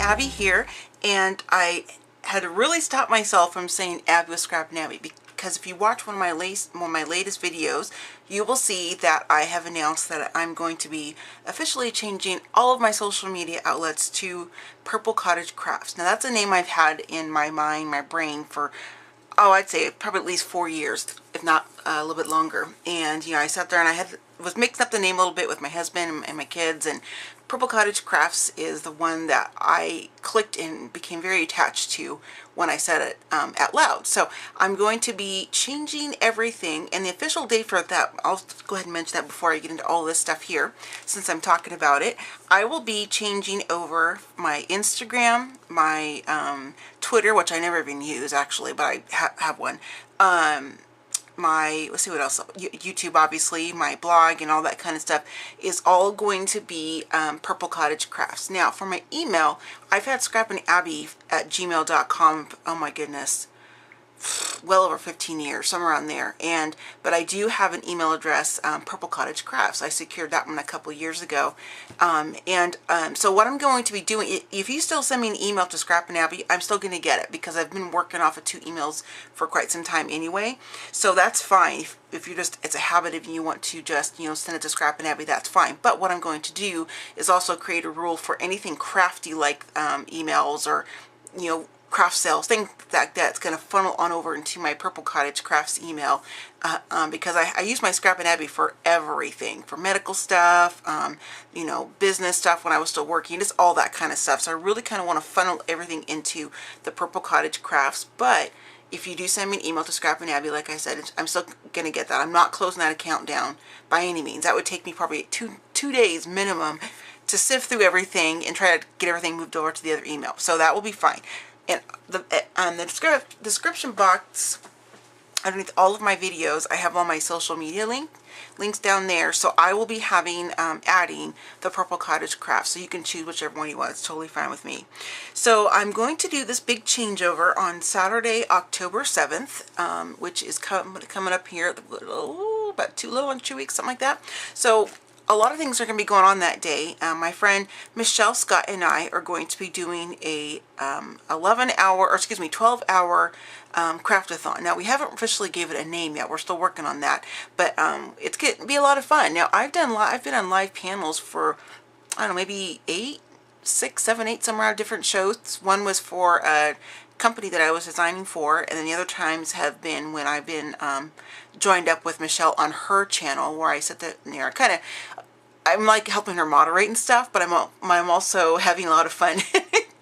Abby here, and I had to really stop myself from saying Abby with ScrappinAbby, because if you watch one of my latest videos, you will see that I have announced that I'm going to be officially changing all of my social media outlets to Purple Cottage Crafts. Now that's a name I've had in my mind, my brain for, oh, I'd say probably at least 4 years, if not a little bit longer. And I sat there and I was mixing up the name a little bit with my husband and my kids, and Purple Cottage Crafts is the one that I clicked and became very attached to when I said it out loud. So I'm going to be changing everything, and the official date for that, I'll go ahead and mention that before I get into all this stuff here, since I'm talking about it. I will be changing over my Instagram, my Twitter, which I never even use actually, but I have one. My, let's see what else, YouTube obviously, my blog and all that kind of stuff is all going to be Purple Cottage Crafts. Now for my email, I've had scrappinabby@gmail.com, oh my goodness, well over 15 years, somewhere around there. But I do have an email address, Purple Cottage Crafts. I secured that one a couple years ago. So what I'm going to be doing, if you still send me an email to ScrappinAbby, I'm still going to get it, because I've been working off of 2 emails for quite some time anyway. So that's fine. If you're just, it's a habit, if you want to just, send it to ScrappinAbby, that's fine. But what I'm going to do is also create a rule for anything crafty like emails or, craft sales, things like that. It's going to funnel on over into my Purple Cottage Crafts email, because I use my ScrappinAbby for everything, for medical stuff, business stuff when I was still working, just all that kind of stuff. So I really kind of want to funnel everything into the Purple Cottage Crafts. But if you do send me an email to ScrappinAbby, like I said, I'm still going to get that. I'm not closing that account down by any means. That would take me probably two days minimum to sift through everything and try to get everything moved over to the other email. So that will be fine. And the description box underneath all of my videos, I have all my social media links down there. So I will be having adding the Purple Cottage Crafts, so you can choose whichever one you want. It's totally fine with me. So I'm going to do this big changeover on Saturday, October 7th, which is coming up here about 2 weeks, something like that. So a lot of things are going to be going on that day. My friend Michelle Scott and I are going to be doing a 12-hour craftathon. Now we haven't officially gave it a name yet. We're still working on that, but it's going to be a lot of fun. Now I've been on live panels for, I don't know, maybe 6, 7, 8, somewhere around different shows. One was for a company that I was designing for, and then the other times have been when I've been joined up with Michelle on her channel, where I sit there I'm like helping her moderate and stuff, but I'm also having a lot of fun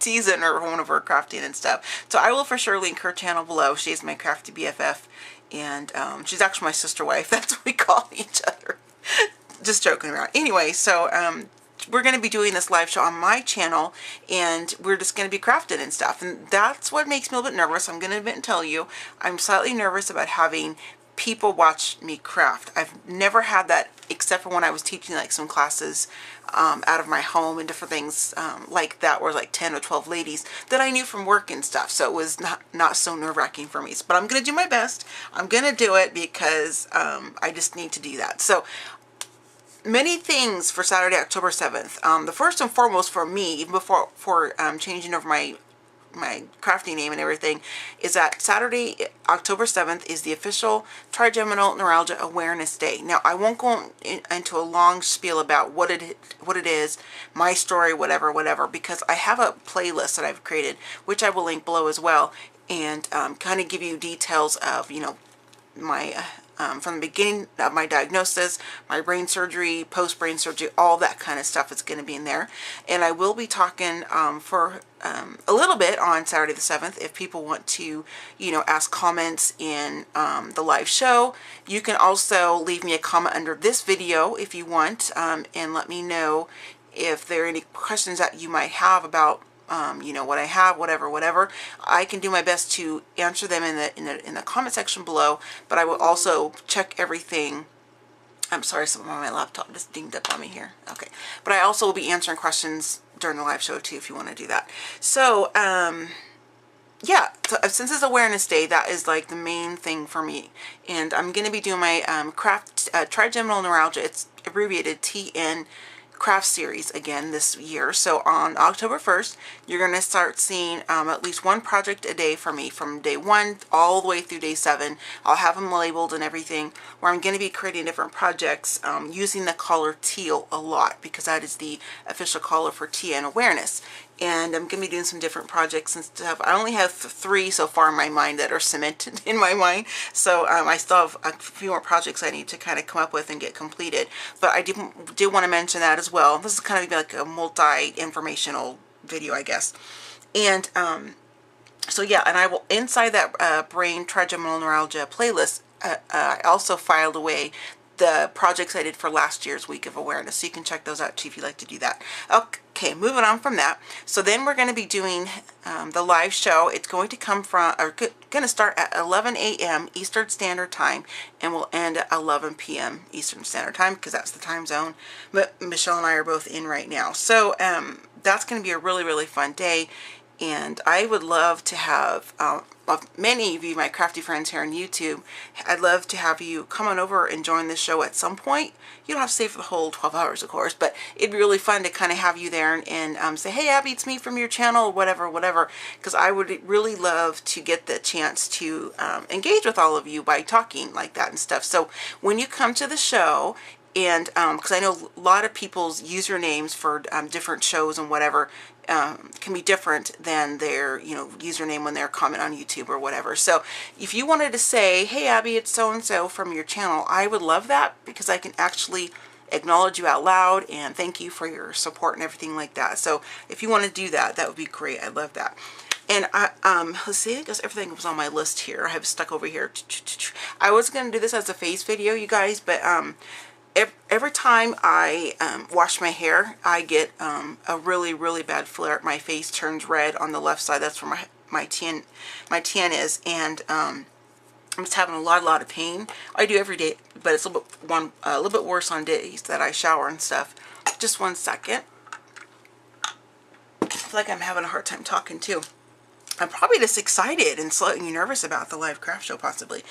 teasing her one of her crafting and stuff. So I will for sure link her channel below. She's my crafty BFF, and she's actually my sister wife. That's what we call each other. Just joking around. Anyway, so we're going to be doing this live show on my channel, and we're just going to be crafting and stuff, and that's what makes me a little bit nervous. I'm going to admit and tell you, I'm slightly nervous about having people watch me craft. I've never had that, except for when I was teaching like some classes out of my home and different things like that, where like 10 or 12 ladies that I knew from work and stuff. So it was not so nerve-wracking for me. But I'm going to do my best. I'm going to do it because I just need to do that. So many things for Saturday, October 7th. The first and foremost for me, even before changing over my crafting name and everything, is that Saturday, October 7th is the official Trigeminal Neuralgia Awareness Day. Now, I won't go into a long spiel about what it is, my story, whatever, because I have a playlist that I've created, which I will link below as well, and kind of give you details of, my from the beginning of my diagnosis, my brain surgery, post-brain surgery, all that kind of stuff is going to be in there. And I will be talking for a little bit on Saturday the 7th. If people want to, ask comments in the live show, you can also leave me a comment under this video if you want, and let me know if there are any questions that you might have about what I have, whatever. I can do my best to answer them in the comment section below, but I will also check everything. I'm sorry, something on my laptop just dinged up on me here. Okay, but I also will be answering questions during the live show too, if you want to do that. So yeah, so since it's Awareness Day, that is like the main thing for me, and I'm going to be doing my trigeminal neuralgia. It's abbreviated TN craft series again this year. So on October 1st, you're going to start seeing at least one project a day from me from day 1 all the way through day 7. I'll have them labeled and everything, where I'm going to be creating different projects using the color teal a lot, because that is the official color for TN awareness. And I'm going to be doing some different projects and stuff. I only have 3 so far in my mind that are cemented in my mind. So I still have a few more projects I need to kind of come up with and get completed. But I did want to mention that as well. This is kind of like a multi-informational video, I guess. And so yeah, and I will, inside that Brain Trigeminal Neuralgia playlist, I also filed away the projects I did for last year's week of awareness, so you can check those out too if you'd like to do that. Okay, moving on from that. So then we're going to be doing the live show. It's going to come from, or going to start at 11 a.m. Eastern Standard Time, and will end at 11 p.m. Eastern Standard Time, because that's the time zone but Michelle and I are both in right now. So that's going to be a really, really fun day. And I would love to have many of you, my crafty friends here on YouTube, I'd love to have you come on over and join the show at some point. You don't have to stay for the whole 12 hours, of course, but it'd be really fun to kind of have you there and say, hey, Abby, it's me from your channel, whatever, because I would really love to get the chance to engage with all of you by talking like that and stuff. So when you come to the show, and because I know a lot of people's usernames for different shows and whatever can be different than their, username when they're commenting on YouTube or whatever. So if you wanted to say, hey, Abby, it's so-and-so from your channel, I would love that, because I can actually acknowledge you out loud and thank you for your support and everything like that. So if you want to do that, that would be great. I love that. And let's see, I guess everything was on my list here. I have stuck over here. I was going to do this as a face video, you guys, but every time I wash my hair, I get a really, really bad flare. My face turns red on the left side. That's where my tan is, and I'm just having a lot of pain. I do every day, but it's a little bit worse on days that I shower and stuff. Just one second. I feel like I'm having a hard time talking too. I'm probably just excited and slightly nervous about the live craft show, possibly.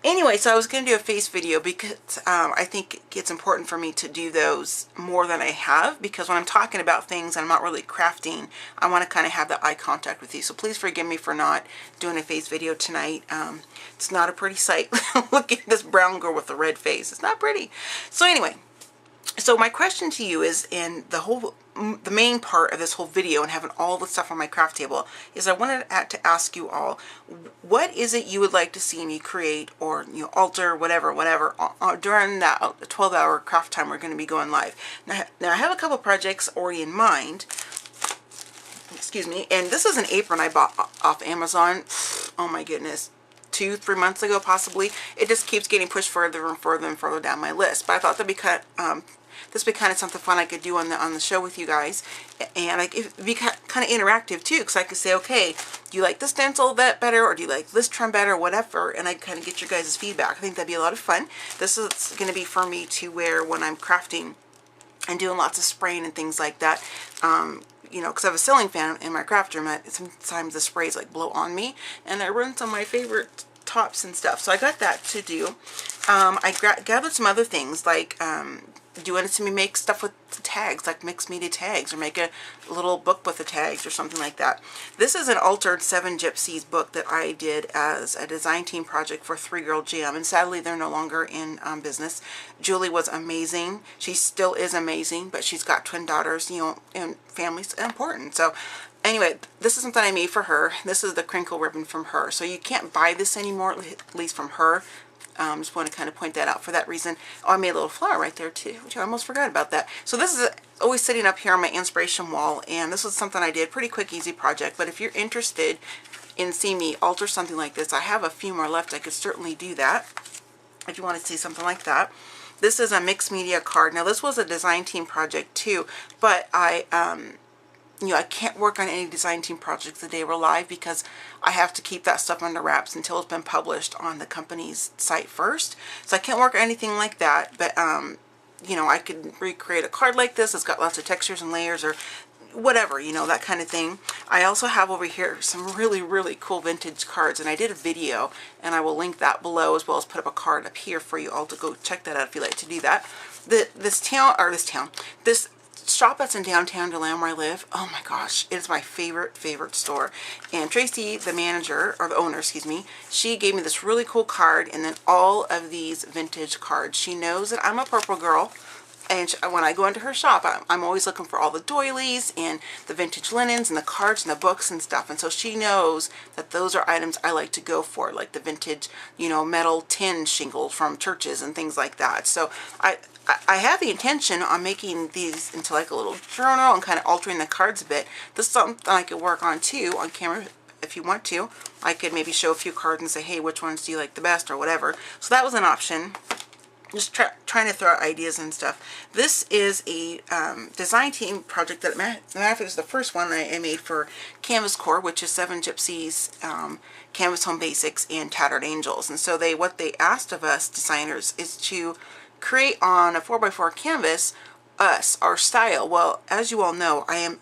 Anyway, so I was going to do a face video because I think it's important for me to do those more than I have, because when I'm talking about things and I'm not really crafting, I want to kind of have that eye contact with you. So please forgive me for not doing a face video tonight. It's not a pretty sight. Look at this brown girl with the red face. It's not pretty. So anyway, so my question to you is, in the main part of this whole video and having all the stuff on my craft table, is I wanted to ask you all, what is it you would like to see me create or alter, whatever during that 12-hour craft time we're going to be going live. Now I have a couple projects already in mind, excuse me, and this is an apron I bought off Amazon. Oh my goodness, 2-3 months ago possibly. It just keeps getting pushed further and further down my list, but I thought that'd be kind of this would be kind of something fun I could do on the show with you guys, and it'd be kind of interactive too, because I could say, okay, do you like this stencil better, or do you like this trim better, whatever, and I'd kind of get your guys' feedback. I think that'd be a lot of fun. This is going to be for me to wear when I'm crafting and doing lots of spraying and things like that. Because I have a ceiling fan in my craft room, sometimes the sprays like blow on me, and I run some of my favorite tops and stuff. So I got that to do. I gathered some other things, like do you want to make stuff with tags, like mixed media tags, or make a little book with the tags or something like that. This is an altered 7 Gypsies book that I did as a design team project for 3 Girl Jam, and sadly they're no longer in business. Julie was amazing. She still is amazing, but she's got twin daughters, and family's important. So anyway, this is something I made for her. This is the crinkle ribbon from her. So you can't buy this anymore, at least from her. Just want to kind of point that out for that reason. Oh, I made a little flower right there too, which I almost forgot about that. So this is always sitting up here on my inspiration wall, and this was something I did, pretty quick, easy project. But if you're interested in seeing me alter something like this, I have a few more left. I could certainly do that if you want to see something like that. This is a mixed media card. Now this was a design team project too, but I can't work on any design team projects the day we're live, because I have to keep that stuff under wraps until it's been published on the company's site first. So I can't work on anything like that, but I could recreate a card like this. It's got lots of textures and layers, or whatever, that kind of thing. I also have over here some really, really cool vintage cards, and I did a video, and I will link that below, as well as put up a card up here for you all to go check that out if you like to do that. This shop that's in downtown DeLand where I live, oh my gosh, it is my favorite store. And Tracy, the manager, or the owner, excuse me, she gave me this really cool card and then all of these vintage cards. She knows that I'm a purple girl. And when I go into her shop, I'm always looking for all the doilies and the vintage linens and the cards and the books and stuff. And so she knows that those are items I like to go for, like the vintage, you know, metal tin shingles from churches and things like that. So I have the intention on making these into like a little journal and kind of altering the cards a bit. This is something I could work on too on camera if you want to. I could maybe show a few cards and say, hey, which ones do you like the best or whatever. So that was an option. Just trying to throw out ideas and stuff. This is a design team project that, matter of fact, is the first one I made for Canvas Core, which is 7 Gypsies, Canvas Home Basics, and Tattered Angels. And so what they asked of us designers is to create on a 4x4 canvas our style. Well, as you all know, I am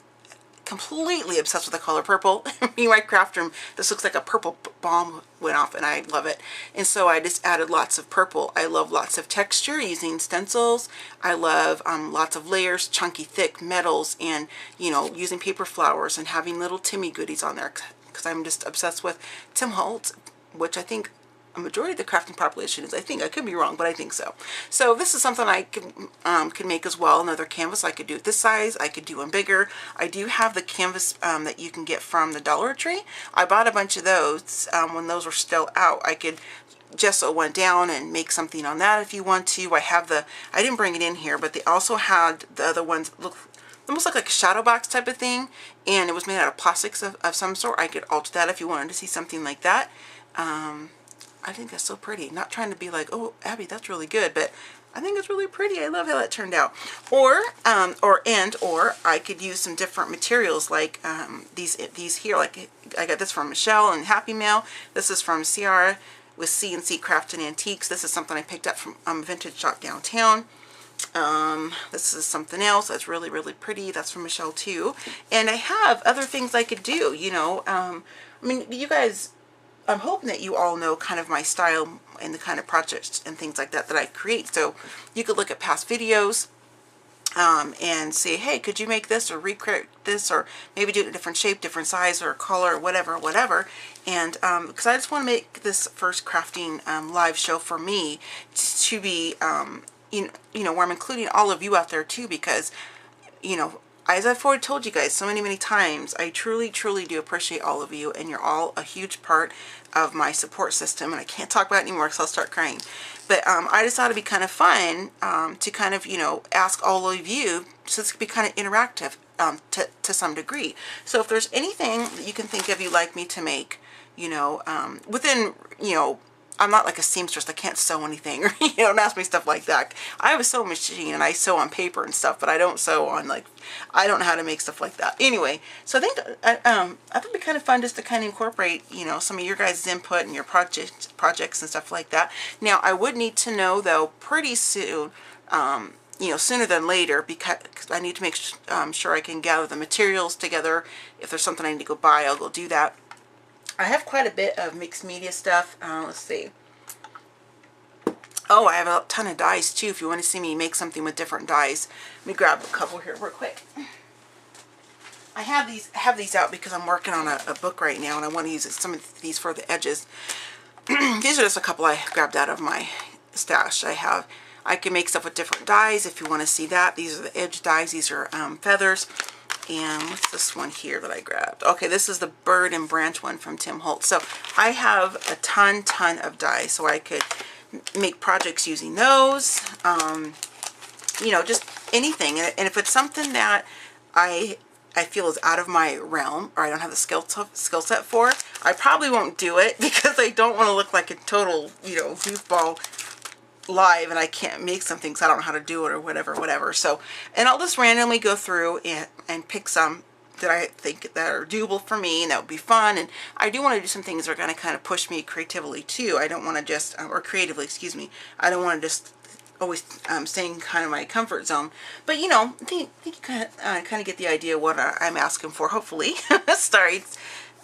completely obsessed with the color purple. In my craft room, this looks like a purple bomb went off and I love it. And so I just added lots of purple. I love lots of texture using stencils. I love lots of layers, chunky thick metals, and you know, using paper flowers and having little Timmy goodies on there because I'm just obsessed with Tim Holtz, which I think a majority of the crafting population is. I think, I could be wrong, but I think so. So this is something I could make as well. Another canvas I could do this size. I could do one bigger. I do have the canvas that you can get from the Dollar Tree. I bought a bunch of those when those were still out. I could gesso one down and make something on that if you want to. I have I didn't bring it in here, but they also had the other ones almost like a shadow box type of thing, and it was made out of plastics of some sort. I could alter that if you wanted to see something like that. I think that's so pretty. Not trying to be like, oh, Abby, that's really good, but I think it's really pretty. I love how that turned out. Or I could use some different materials like these here. Like I got this from Michelle and Happy Mail. This is from Ciara with C&C Craft and Antiques. This is something I picked up from Vintage Shop downtown. This is something else that's really pretty. That's from Michelle too. And I have other things I could do. You know, I mean, you guys, I'm hoping that you all know kind of my style and the kind of projects and things like that I create. So you could look at past videos and say, hey, could you make this or recreate this, or maybe do it in a different shape, different size or color, whatever. And because I just want to make this first crafting live show for me to be, you know, where I'm including all of you out there too, because, you know, as I've already told you guys so many times, I truly do appreciate all of you, and you're all a huge part of my support system, and I can't talk about it anymore because I'll start crying. But I just thought it'd be kind of fun to kind of, you know, ask all of you, so this could be kind of interactive to some degree. So if there's anything that you can think of you'd like me to make, you know, within, you know, I'm not like a seamstress. I can't sew anything, or you know, don't ask me stuff like that. I have a sewing machine and I sew on paper and stuff, but I don't sew on, like, I don't know how to make stuff like that. Anyway, so I think I think it'd be kind of fun just to kind of incorporate, you know, some of your guys' input and your projects and stuff like that. Now, I would need to know though pretty soon, you know, sooner than later, because I need to make sure I can gather the materials together. If there's something I need to go buy, I'll go do that. I have quite a bit of mixed media stuff. Let's see. Oh, I have a ton of dies too, if you want to see me make something with different dies. Let me grab a couple here real quick. I have these out because I'm working on a book right now, and I want to use some of these for the edges. These are just a couple I grabbed out of my stash. I can make stuff with different dies if you want to see that. These are the edge dies. These are feathers. And what's this one here that I grabbed? Okay, this is the bird and branch one from Tim Holtz. So I have a ton of dies, so I could make projects using those. You know, just anything. And if it's something that I feel is out of my realm, or I don't have the skill set for, I probably won't do it, because I don't want to look like a total, you know, goofball live and I can't make something because I don't know how to do it or whatever. So, and I'll just randomly go through and pick some that I think that are doable for me and that would be fun. And I do want to do some things that are going to kind of push me creatively too. I don't want to just, or creatively, excuse me. I don't want to just always stay in kind of my comfort zone. But you know, I think you kind of get the idea what I'm asking for, hopefully. Sorry.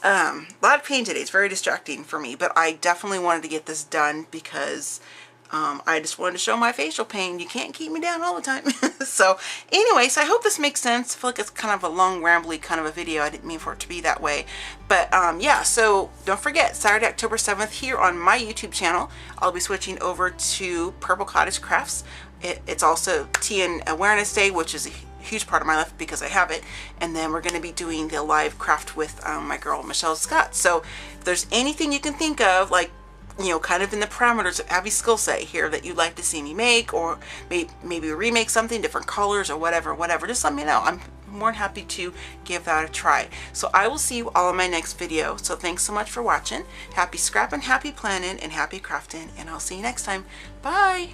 A lot of pain today. It's very distracting for me, but I definitely wanted to get this done because I just wanted to show my facial pain. You can't keep me down all the time. So anyways, I hope this makes sense. I feel like it's kind of a long, rambly kind of a video. I didn't mean for it to be that way. But yeah, so don't forget, Saturday, October 7th here on my YouTube channel, I'll be switching over to Purple Cottage Crafts. It's also Tea and Awareness Day, which is a huge part of my life because I have it. And then we're going to be doing the live craft with my girl Michelle Scott. So if there's anything you can think of, like, you know, kind of in the parameters of Abby's skill set here that you'd like to see me make, or maybe remake something, different colors or whatever, just let me know. I'm more than happy to give that a try. So I will see you all in my next video. So thanks so much for watching. Happy scrapping, happy planning, and happy crafting, and I'll see you next time. Bye.